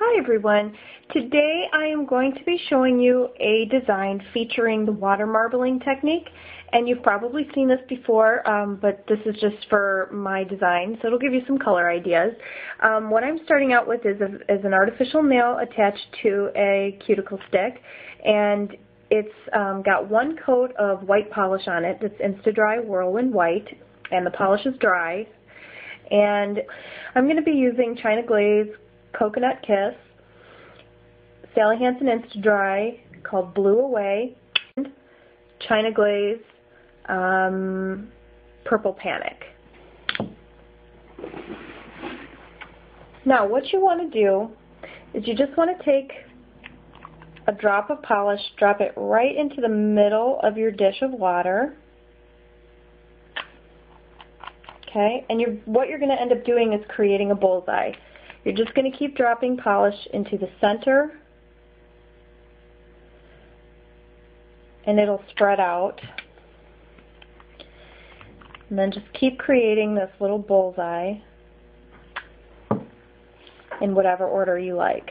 Hi everyone. Today I am going to be showing you a design featuring the water marbling technique, and you've probably seen this before, but this is just for my design, so it'll give you some color ideas. What I'm starting out with is an artificial nail attached to a cuticle stick, and it's got one coat of white polish on it. It's Insta-Dry Whirlwind White, and the polish is dry. And I'm going to be using China Glaze Coconut Kiss, Sally Hansen Insta-Dry called Blue Away, and China Glaze Purple Panic. Now what you want to do is you just want to take a drop of polish, drop it right into the middle of your dish of water. Okay, and what you're going to end up doing is creating a bullseye. You're just going to keep dropping polish into the center, and it'll spread out. And then just keep creating this little bullseye in whatever order you like.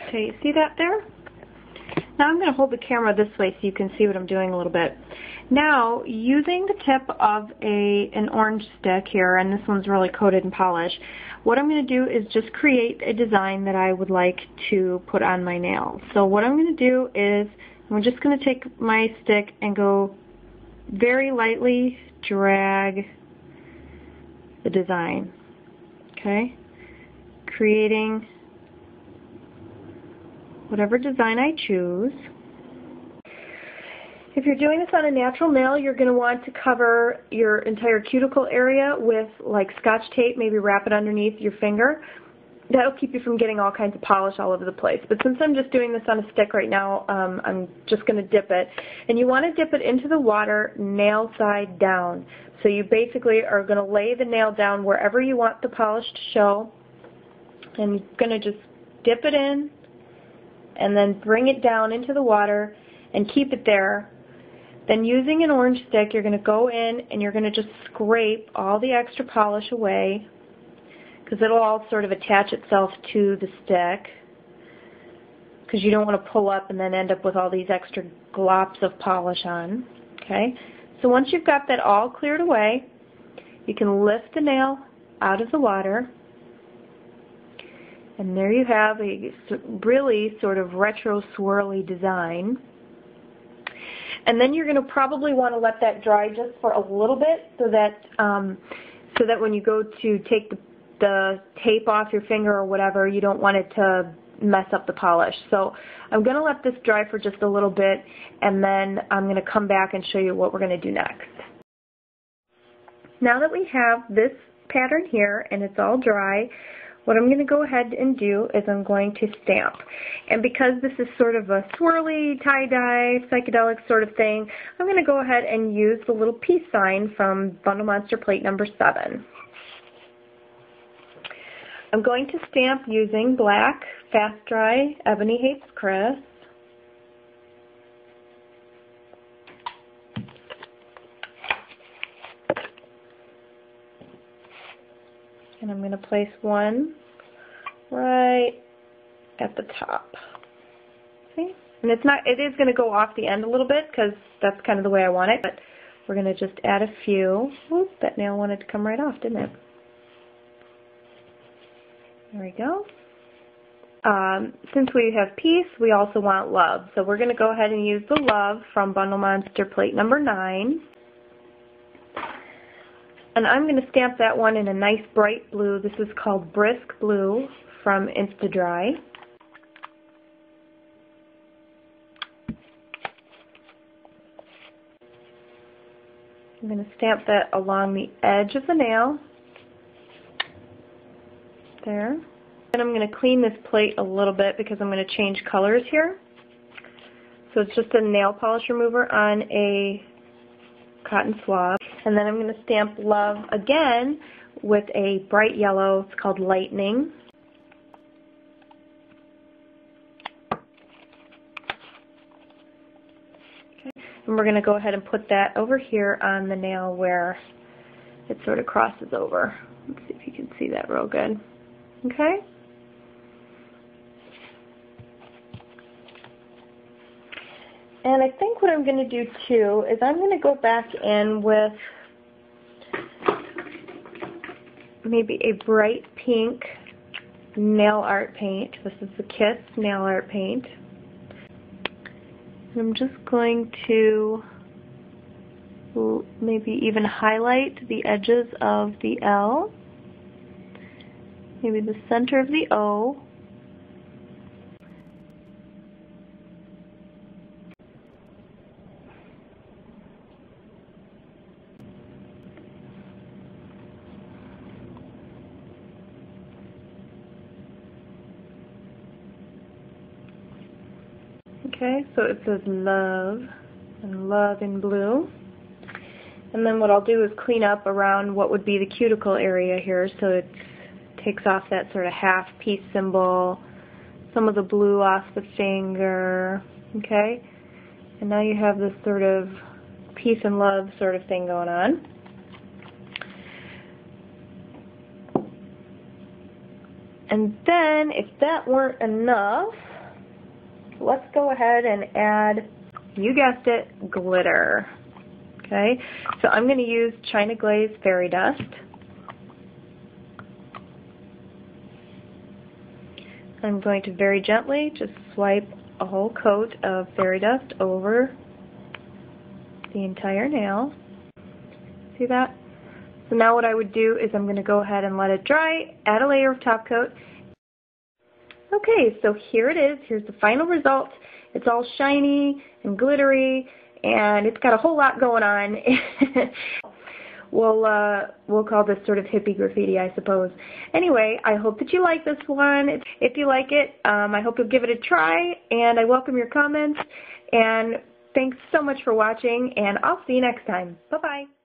Okay, you see that there? Now I'm going to hold the camera this way so you can see what I'm doing a little bit. Now, using the tip of an orange stick here, and this one's really coated in polish, what I'm going to do is just create a design that I would like to put on my nail. So what I'm going to do is I'm just going to take my stick and go very lightly drag the design, okay? Creating whatever design I choose. If you're doing this on a natural nail, you're going to want to cover your entire cuticle area with like Scotch tape, maybe wrap it underneath your finger. That'll keep you from getting all kinds of polish all over the place. But since I'm just doing this on a stick right now, I'm just going to dip it. And you want to dip it into the water nail side down. So you basically are going to lay the nail down wherever you want the polish to show. And you're going to just dip it in, and then bring it down into the water and keep it there. Then using an orange stick, you're going to go in and you're going to just scrape all the extra polish away, because it'll all sort of attach itself to the stick, because you don't want to pull up and then end up with all these extra glops of polish on. Okay? So once you've got that all cleared away, you can lift the nail out of the water. And there you have a really sort of retro swirly design. And then you're going to probably want to let that dry just for a little bit so that when you go to take the tape off your finger or whatever, you don't want it to mess up the polish. So I'm going to let this dry for just a little bit, and then I'm going to come back and show you what we're going to do next. Now that we have this pattern here and it's all dry, what I'm going to go ahead and do is I'm going to stamp. And because this is sort of a swirly, tie-dye, psychedelic sort of thing, I'm going to go ahead and use the little peace sign from Bundle Monster plate number 7. I'm going to stamp using black Fast Dry Ebony Hates Chris. And I'm going to place one right at the top. See? And it is going to go off the end a little bit because that's kind of the way I want it, but we're going to just add a few. Oops, that nail wanted to come right off, didn't it? There we go. Since we have peace, we also want love. So we're going to go ahead and use the love from Bundle Monster plate number 9. And I'm going to stamp that one in a nice bright blue. This is called Brisk Blue from Insta-Dry. I'm going to stamp that along the edge of the nail. There. And I'm going to clean this plate a little bit because I'm going to change colors here. So it's just a nail polish remover on a cotton swab. And then I'm going to stamp love again with a bright yellow. It's called Lightning. Okay. And we're going to go ahead and put that over here on the nail where it sort of crosses over. Let's see if you can see that real good. Okay? And I think what I'm going to do too is I'm going to go back in with maybe a bright pink nail art paint. This is the Kiss nail art paint. And I'm just going to maybe even highlight the edges of the L, maybe the center of the O. Okay, so it says love, and love in blue. And then what I'll do is clean up around what would be the cuticle area here, so it takes off that sort of half peace symbol, some of the blue off the finger, okay? And now you have this sort of peace and love sort of thing going on. And then, if that weren't enough, let's go ahead and add, you guessed it, glitter. Okay, so I'm going to use China Glaze Fairy Dust. I'm going to very gently just swipe a whole coat of fairy dust over the entire nail. See that? So now what I would do is I'm going to go ahead and let it dry, add a layer of top coat. Okay, so here it is. Here's the final result. It's all shiny and glittery, and it's got a whole lot going on. We'll call this sort of hippie graffiti, I suppose. Anyway, I hope that you like this one. If you like it, I hope you'll give it a try, and I welcome your comments. And thanks so much for watching, and I'll see you next time. Bye-bye.